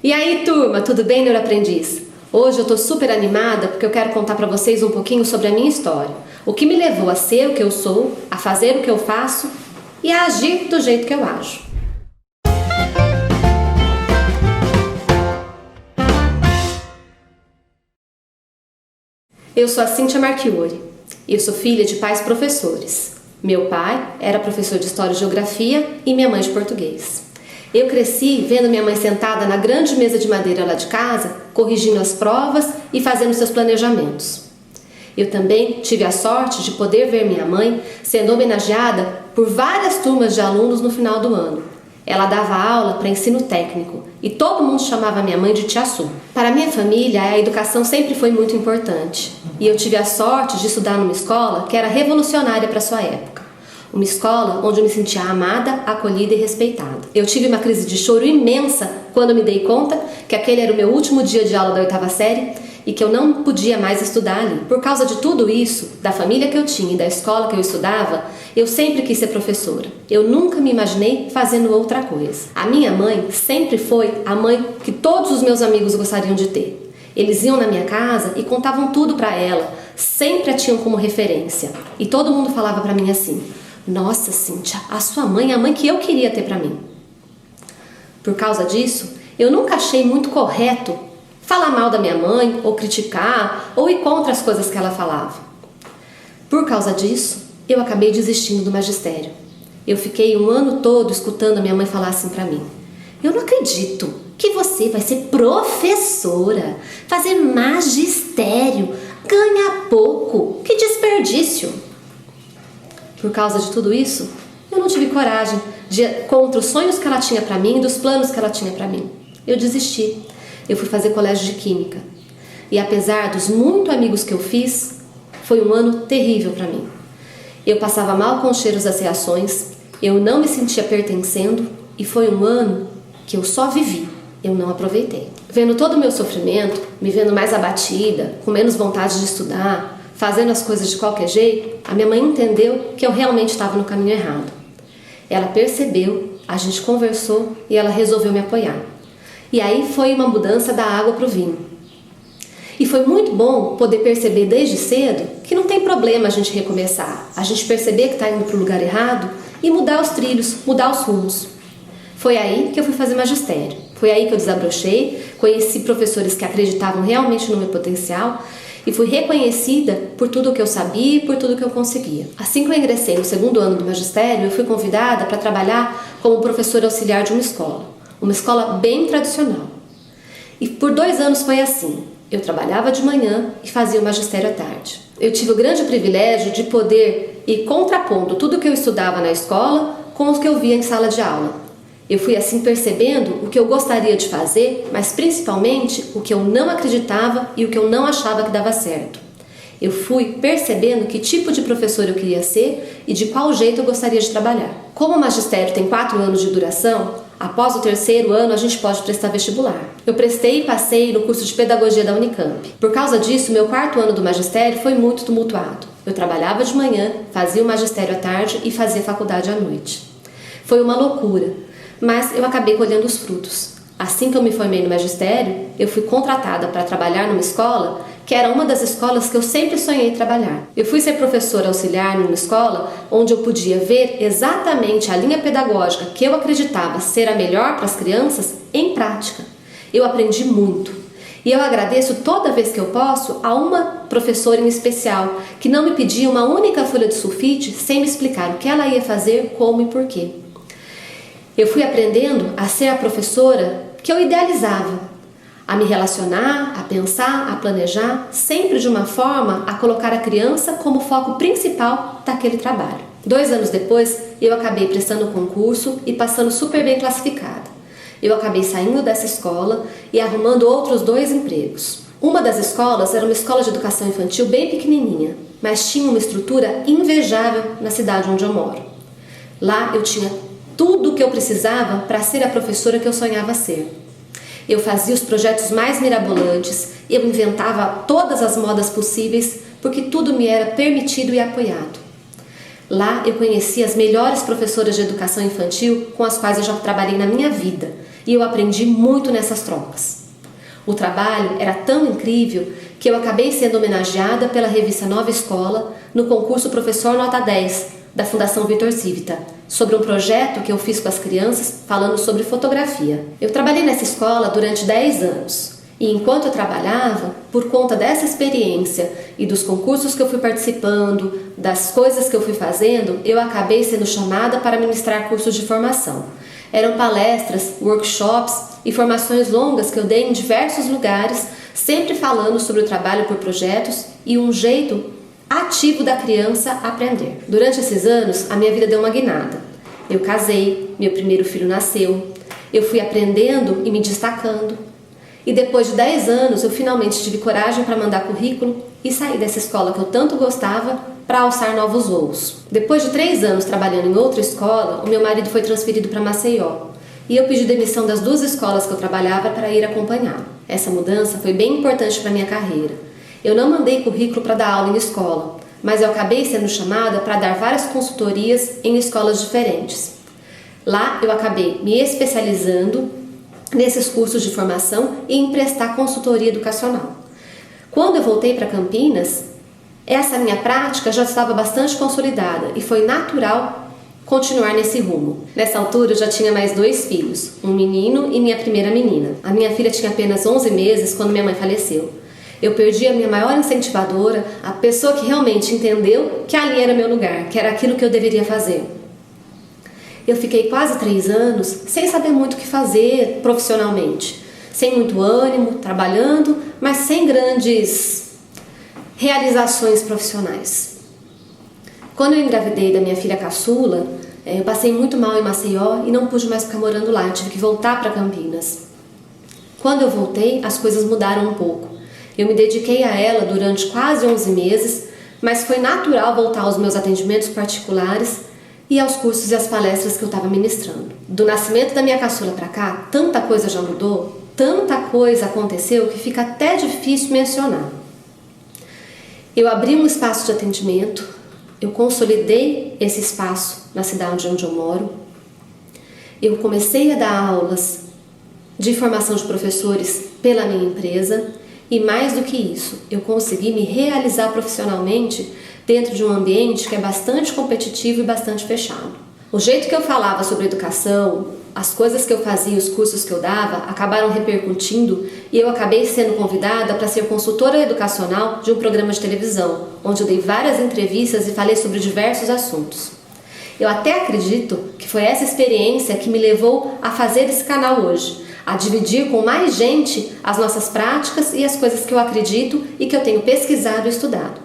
E aí, turma, tudo bem, neuroaprendiz? Hoje eu tô super animada porque eu quero contar pra vocês um pouquinho sobre a minha história. O que me levou a ser o que eu sou, a fazer o que eu faço e a agir do jeito que eu ajo. Eu sou a Cíntia Marchiori. Eu sou filha de pais professores. Meu pai era professor de História e Geografia e minha mãe de Português. Eu cresci vendo minha mãe sentada na grande mesa de madeira lá de casa, corrigindo as provas e fazendo seus planejamentos. Eu também tive a sorte de poder ver minha mãe sendo homenageada por várias turmas de alunos no final do ano. Ela dava aula para ensino técnico e todo mundo chamava minha mãe de Tia Su. Para minha família, a educação sempre foi muito importante e eu tive a sorte de estudar numa escola que era revolucionária para sua época. Uma escola onde eu me sentia amada, acolhida e respeitada. Eu tive uma crise de choro imensa quando me dei conta que aquele era o meu último dia de aula da 8ª série e que eu não podia mais estudar ali. Por causa de tudo isso, da família que eu tinha e da escola que eu estudava, eu sempre quis ser professora. Eu nunca me imaginei fazendo outra coisa. A minha mãe sempre foi a mãe que todos os meus amigos gostariam de ter. Eles iam na minha casa e contavam tudo pra ela, sempre a tinham como referência. E todo mundo falava pra mim assim: "Nossa, Cíntia, a sua mãe é a mãe que eu queria ter pra mim." Por causa disso, eu nunca achei muito correto falar mal da minha mãe, ou criticar, ou ir contra as coisas que ela falava. Por causa disso, eu acabei desistindo do magistério. Eu fiquei um ano todo escutando a minha mãe falar assim pra mim: "Eu não acredito que você vai ser professora, fazer magistério, ganha pouco, que desperdício." Por causa de tudo isso, eu não tive coragem de ir contra os sonhos que ela tinha pra mim e dos planos que ela tinha pra mim. Eu desisti. Eu fui fazer colégio de Química. E apesar dos muitos amigos que eu fiz, foi um ano terrível pra mim. Eu passava mal com os cheiros das reações, eu não me sentia pertencendo e foi um ano que eu só vivi, eu não aproveitei. Vendo todo o meu sofrimento, me vendo mais abatida, com menos vontade de estudar, fazendo as coisas de qualquer jeito, a minha mãe entendeu que eu realmente estava no caminho errado. Ela percebeu, a gente conversou e ela resolveu me apoiar. E aí foi uma mudança da água para o vinho. E foi muito bom poder perceber desde cedo que não tem problema a gente recomeçar, a gente perceber que está indo para o lugar errado e mudar os trilhos, mudar os rumos. Foi aí que eu fui fazer magistério. Foi aí que eu desabrochei, conheci professores que acreditavam realmente no meu potencial e fui reconhecida por tudo o que eu sabia e por tudo que eu conseguia. Assim que eu ingressei no 2º ano do magistério, eu fui convidada para trabalhar como professora auxiliar de uma escola bem tradicional. E por 2 anos foi assim. Eu trabalhava de manhã e fazia o magistério à tarde. Eu tive o grande privilégio de poder ir contrapondo tudo o que eu estudava na escola com o que eu via em sala de aula. Eu fui assim percebendo o que eu gostaria de fazer, mas principalmente o que eu não acreditava e o que eu não achava que dava certo. Eu fui percebendo que tipo de professor eu queria ser e de qual jeito eu gostaria de trabalhar. Como o magistério tem 4 anos de duração, após o 3º ano a gente pode prestar vestibular. Eu prestei e passei no curso de pedagogia da Unicamp. Por causa disso, meu 4º ano do magistério foi muito tumultuado. Eu trabalhava de manhã, fazia o magistério à tarde e fazia faculdade à noite. Foi uma loucura, mas eu acabei colhendo os frutos. Assim que eu me formei no magistério, eu fui contratada para trabalhar numa escola que era uma das escolas que eu sempre sonhei trabalhar. Eu fui ser professora auxiliar numa escola onde eu podia ver exatamente a linha pedagógica que eu acreditava ser a melhor para as crianças em prática. Eu aprendi muito. E eu agradeço toda vez que eu posso a uma professora em especial que não me pedia uma única folha de sulfite sem me explicar o que ela ia fazer, como e porquê. Eu fui aprendendo a ser a professora que eu idealizava, a me relacionar, a pensar, a planejar, sempre de uma forma a colocar a criança como foco principal daquele trabalho. 2 anos depois, eu acabei prestando o concurso e passando super bem classificada. Eu acabei saindo dessa escola e arrumando outros 2 empregos. Uma das escolas era uma escola de educação infantil bem pequenininha, mas tinha uma estrutura invejável na cidade onde eu moro. Lá eu tinha tudo o que eu precisava para ser a professora que eu sonhava ser. Eu fazia os projetos mais mirabolantes, eu inventava todas as modas possíveis, porque tudo me era permitido e apoiado. Lá eu conheci as melhores professoras de educação infantil com as quais eu já trabalhei na minha vida. e eu aprendi muito nessas trocas. O trabalho era tão incrível que eu acabei sendo homenageada pela revista Nova Escola no concurso Professor Nota 10 da Fundação Vitor Civita, sobre um projeto que eu fiz com as crianças falando sobre fotografia. Eu trabalhei nessa escola durante 10 anos e enquanto eu trabalhava, por conta dessa experiência e dos concursos que eu fui participando, das coisas que eu fui fazendo, eu acabei sendo chamada para ministrar cursos de formação. Eram palestras, workshops e formações longas que eu dei em diversos lugares, sempre falando sobre o trabalho por projetos e um jeito ativo da criança aprender. Durante esses anos, a minha vida deu uma guinada. Eu casei, meu primeiro filho nasceu, eu fui aprendendo e me destacando. E depois de 10 anos, eu finalmente tive coragem para mandar currículo e sair dessa escola que eu tanto gostava para alçar novos voos. Depois de 3 anos trabalhando em outra escola, o meu marido foi transferido para Maceió. E eu pedi demissão das 2 escolas que eu trabalhava para ir acompanhá-lo. Essa mudança foi bem importante para minha carreira. Eu não mandei currículo para dar aula em escola, mas eu acabei sendo chamada para dar várias consultorias em escolas diferentes. Lá eu acabei me especializando nesses cursos de formação e em prestar consultoria educacional. Quando eu voltei para Campinas, essa minha prática já estava bastante consolidada e foi natural continuar nesse rumo. Nessa altura eu já tinha mais 2 filhos, um menino e minha primeira menina. A minha filha tinha apenas 11 meses quando minha mãe faleceu. Eu perdi a minha maior incentivadora, a pessoa que realmente entendeu que ali era meu lugar, que era aquilo que eu deveria fazer. Eu fiquei quase 3 anos sem saber muito o que fazer profissionalmente, sem muito ânimo, trabalhando, mas sem grandes realizações profissionais. Quando eu engravidei da minha filha caçula, eu passei muito mal em Maceió e não pude mais ficar morando lá, tive que voltar para Campinas. Quando eu voltei, as coisas mudaram um pouco. Eu me dediquei a ela durante quase 11 meses, mas foi natural voltar aos meus atendimentos particulares e aos cursos e às palestras que eu estava ministrando. Do nascimento da minha caçula para cá, tanta coisa já mudou, tanta coisa aconteceu que fica até difícil mencionar. Eu abri um espaço de atendimento, eu consolidei esse espaço na cidade onde eu moro, eu comecei a dar aulas de formação de professores pela minha empresa. E mais do que isso, eu consegui me realizar profissionalmente dentro de um ambiente que é bastante competitivo e bastante fechado. O jeito que eu falava sobre educação, as coisas que eu fazia, os cursos que eu dava, acabaram repercutindo e eu acabei sendo convidada para ser consultora educacional de um programa de televisão, onde eu dei várias entrevistas e falei sobre diversos assuntos. Eu até acredito que foi essa experiência que me levou a fazer esse canal hoje, a dividir com mais gente as nossas práticas e as coisas que eu acredito e que eu tenho pesquisado e estudado.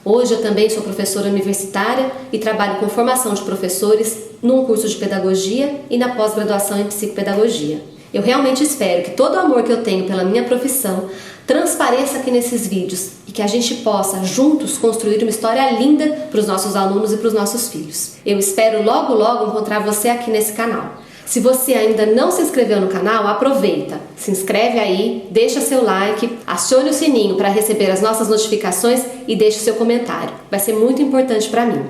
Hoje eu também sou professora universitária e trabalho com formação de professores num curso de pedagogia e na pós-graduação em psicopedagogia. Eu realmente espero que todo o amor que eu tenho pela minha profissão transpareça aqui nesses vídeos e que a gente possa juntos construir uma história linda para os nossos alunos e para os nossos filhos. Eu espero logo encontrar você aqui nesse canal. Se você ainda não se inscreveu no canal, aproveita, se inscreve aí, deixa seu like, acione o sininho para receber as nossas notificações e deixe seu comentário. Vai ser muito importante para mim.